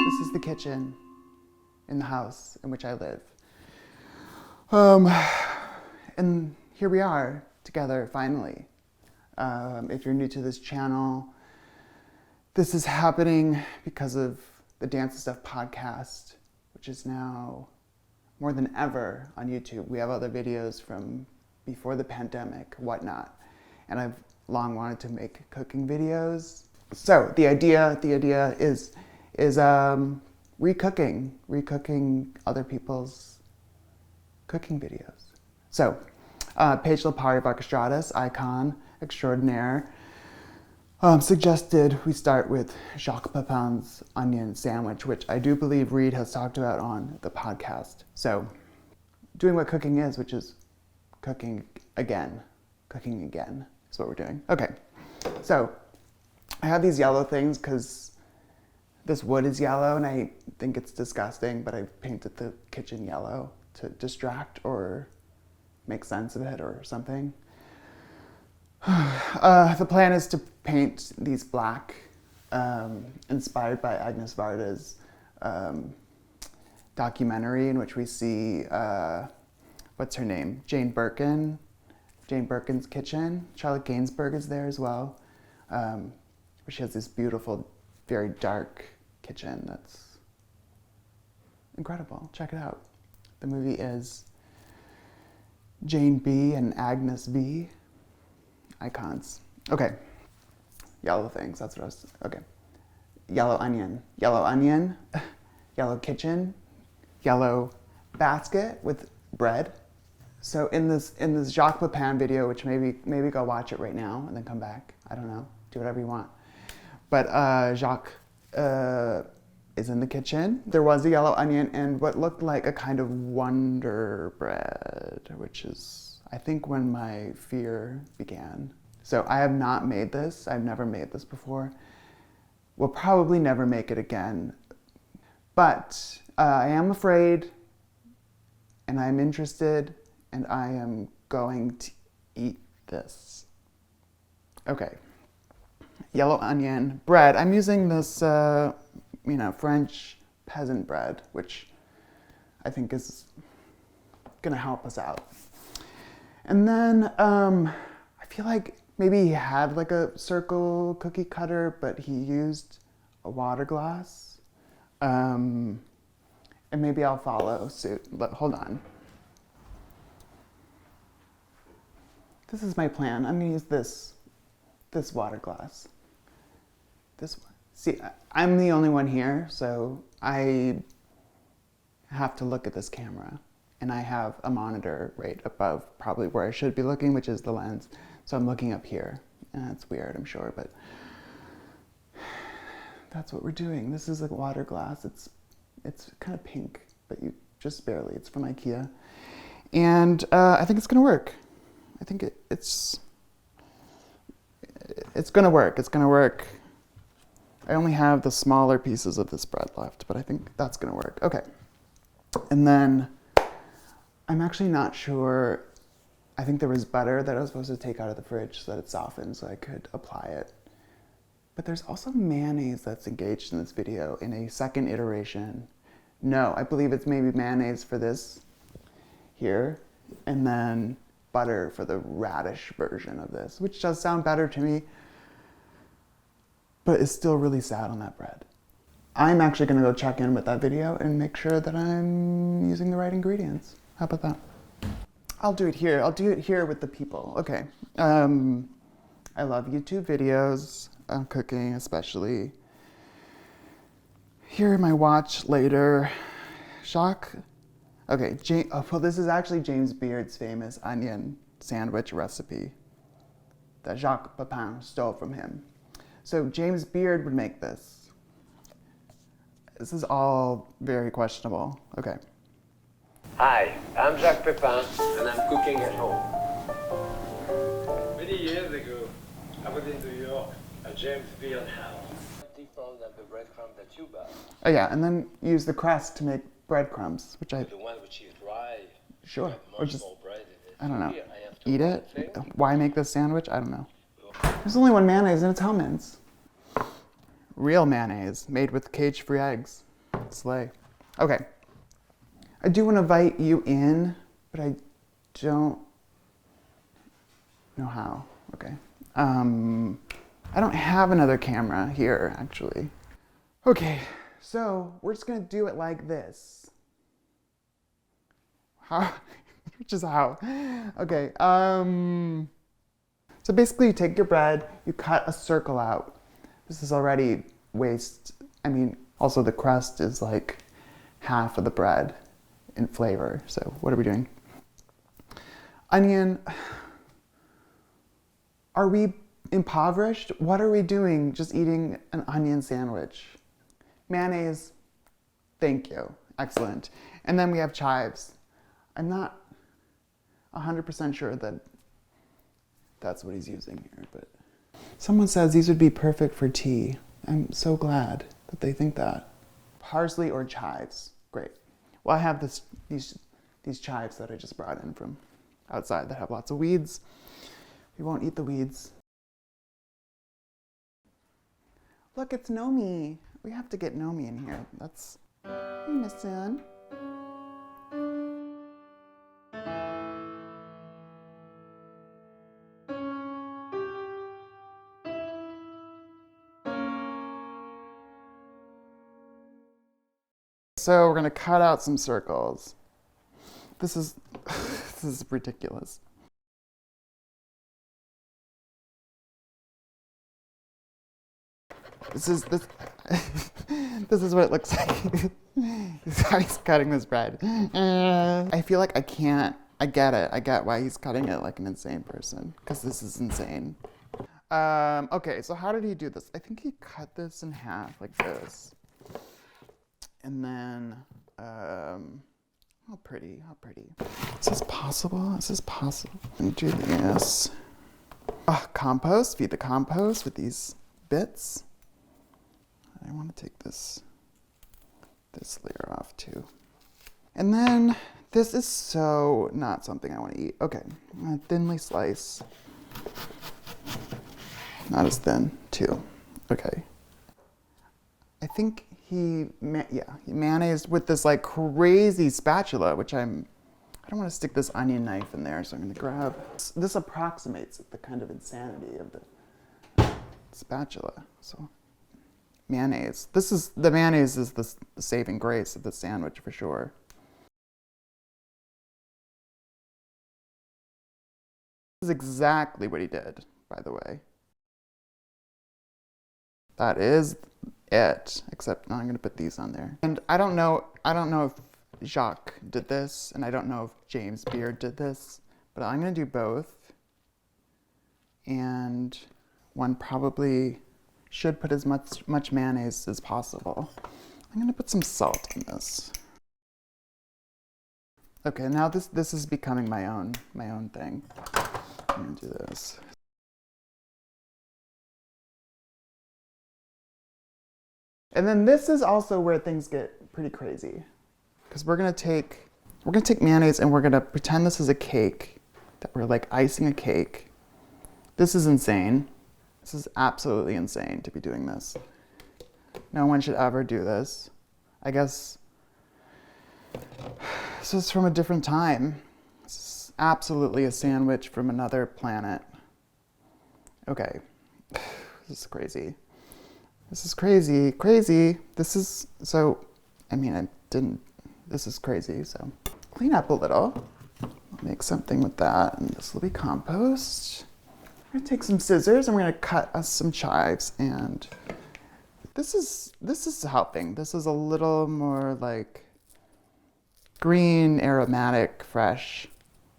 This is the kitchen in the house in which I live. And here we are together finally. If you're new to this channel, this is happening because of the Dance and Stuff podcast, which is now more than ever on YouTube. We have other videos from before the pandemic, whatnot. And I've long wanted to make cooking videos. So the idea is recooking other people's cooking videos. So Paige Lepari of Orchestratus, icon extraordinaire, suggested we start with Jacques Pépin's onion sandwich, which I do believe Reed has talked about on the podcast. So doing what cooking is, which is cooking again is what we're doing. Okay, so I have these yellow things because this wood is yellow and I think it's disgusting, but I painted the kitchen yellow to distract or make sense of it or something. The plan is to paint these black, inspired by Agnes Varda's documentary in which we see, what's her name? Jane Birkin's kitchen. Charlotte Gainsbourg is there as well. Where she has this beautiful, very dark kitchen that's incredible. Check it out. The movie is Jane B and Agnes V. Icons. Okay. Yellow things, that's what I was, okay. Yellow onion, yellow kitchen, yellow basket with bread. So in this Jacques Pépin video, which maybe go watch it right now and then come back. I don't know. Do whatever you want. But Jacques is in the kitchen. There was a yellow onion and what looked like a kind of Wonder Bread, which is, I think, when my fear began. So I have not made this. I've never made this before. We'll probably never make it again. But I am afraid and I'm interested and I am going to eat this. Okay. Yellow onion bread. I'm using this, French peasant bread, which I think is gonna help us out. And then I feel like maybe he had like a circle cookie cutter, but he used a water glass. And maybe I'll follow suit, but hold on. This is my plan. I'm gonna use this water glass. This one. See, I'm the only one here, so I have to look at this camera. And I have a monitor right above probably where I should be looking, which is the lens. So I'm looking up here. And that's weird, I'm sure, but that's what we're doing. This is a water glass. It's kind of pink, but you just barely. It's from IKEA. And I think it's gonna work. I think it's gonna work. It's gonna work. I only have the smaller pieces of this bread left, but I think that's gonna work. Okay. And then I'm actually not sure. I think there was butter that I was supposed to take out of the fridge so that it softened so I could apply it. But there's also mayonnaise that's engaged in this video in a second iteration. No, I believe it's maybe mayonnaise for this here, and then butter for the radish version of this, which does sound better to me, but it's still really sad on that bread. I'm actually gonna go check in with that video and make sure that I'm using the right ingredients. How about that? I'll do it here. I'll do it here with the people. Okay. I love YouTube videos, cooking especially. Here in my watch later, Jacques. Okay, well, this is actually James Beard's famous onion sandwich recipe that Jacques Pépin stole from him. So James Beard would make this. This is all very questionable. Okay. Hi, I'm Jacques Pépin, and I'm cooking at home. Many years ago, I was in New York at James Beard house. Different than the breadcrumb that you buy. Oh yeah, and then use the crust to make breadcrumbs, which I... The one which is dry. Sure, or just, more bread in it. I don't know, Here, I have to eat it? Why make this sandwich? I don't know. There's only one mayonnaise and it's Hellmann's. Real mayonnaise, made with cage-free eggs. Slay. Okay. I do want to invite you in, but I don't know how. Okay. I don't have another camera here, actually. Okay, so we're just gonna do it like this. How? Which is how? Okay. So basically, you take your bread, you cut a circle out. This is already waste. I mean, also the crust is like half of the bread in flavor. So what are we doing? Onion. Are we impoverished? What are we doing just eating an onion sandwich? Mayonnaise. Thank you. Excellent. And then we have chives. I'm not 100% sure that that's what he's using here, but someone says these would be perfect for tea. I'm so glad that they think that. Parsley or chives. Great. Well, I have these chives that I just brought in from outside that have lots of weeds. We won't eat the weeds. Look, it's Nomi. We have to get Nomi in here. That's... Hey, Miss Sun. So we're gonna cut out some circles. This is this is ridiculous. This is what it looks like. He's cutting this bread. I feel like I can't. I get it. I get why he's cutting it like an insane person, because this is insane. Okay, so how did he do this? I think he cut this in half like this. And then, how pretty. Is this possible? Is this possible? Let me do this. Compost, feed the compost with these bits. I want to take this layer off too. And then, this is so not something I want to eat. Okay, I'm gonna thinly slice. Not as thin, too. Okay. I think he mayonnaise with this like crazy spatula, which I don't want to stick this onion knife in there, so I'm going to grab. This approximates the kind of insanity of the spatula. So mayonnaise. The mayonnaise is the saving grace of the sandwich for sure. This is exactly what he did, by the way. That is it, except now I'm gonna put these on there. And I don't know if Jacques did this, and I don't know if James Beard did this, but I'm gonna do both. And one probably should put as much mayonnaise as possible. I'm gonna put some salt in this. Okay, now this is becoming my own thing. I'm gonna do this. And then this is also where things get pretty crazy, because we're gonna take mayonnaise and we're gonna pretend this is a cake, that we're like icing a cake. This is insane. This is absolutely insane to be doing this. No one should ever do this. I guess this is from a different time. This is absolutely a sandwich from another planet. Okay, this is crazy. This is crazy. This is, so, I mean, this is crazy, so. Clean up a little. I'll make something with that, and this will be compost. I'm gonna take some scissors, and we're gonna cut us some chives, and this is helping. This is a little more like green, aromatic, fresh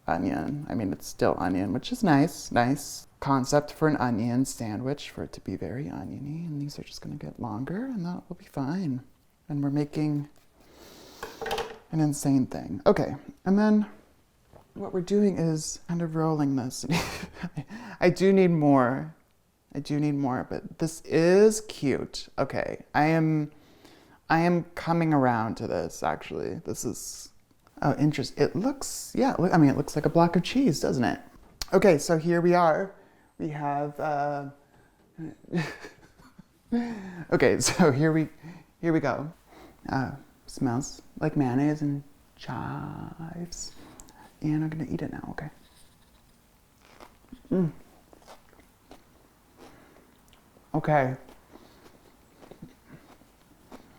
onion. I mean, it's still onion, which is nice. Nice concept for an onion sandwich, for it to be very oniony, and these are just going to get longer, and that will be fine. And we're making an insane thing. Okay, and then what we're doing is kind of rolling this. I do need more, but this is cute. Okay, I am coming around to this, actually. This is, oh, interesting. It looks, yeah, I mean, it looks like a block of cheese, doesn't it? Okay, so here we are. We have, okay, so here we go. Smells like mayonnaise and chives. And I'm gonna eat it now, okay? Okay.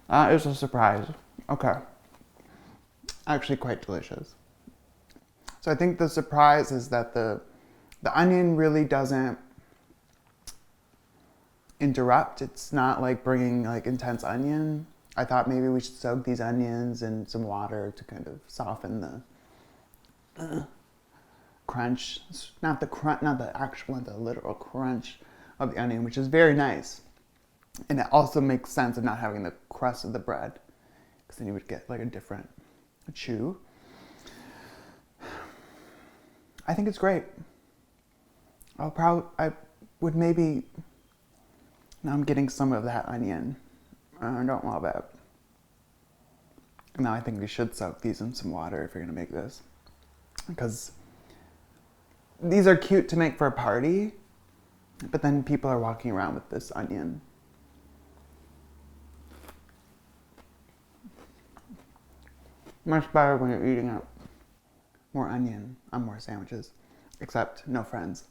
That is a surprise. Okay. Actually quite delicious. So I think the surprise is that the onion really doesn't interrupt. It's not like bringing like intense onion. I thought maybe we should soak these onions in some water to kind of soften the crunch. Not the literal crunch of the onion, which is very nice. And it also makes sense of not having the crust of the bread, because then you would get like a different chew. I think it's great. I would maybe, now I'm getting some of that onion. I don't love it. Now I think we should soak these in some water if you're gonna make this, because these are cute to make for a party, but then people are walking around with this onion. Much better when you're eating it. More onion on more sandwiches, except no friends.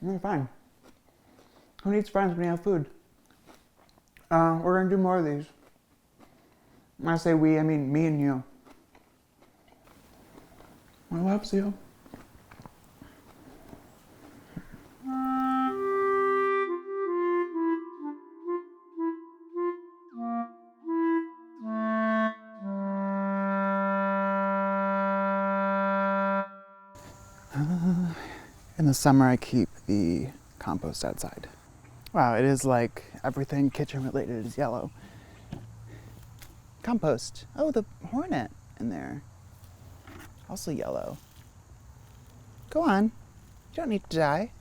You're fine. Who needs friends when you have food? We're gonna do more of these. When I say we, I mean me and you. I love you. In the summer, I keep the compost outside. Wow, it is like everything kitchen related is yellow. Compost. Oh, the hornet in there. Also yellow. Go on. You don't need to die.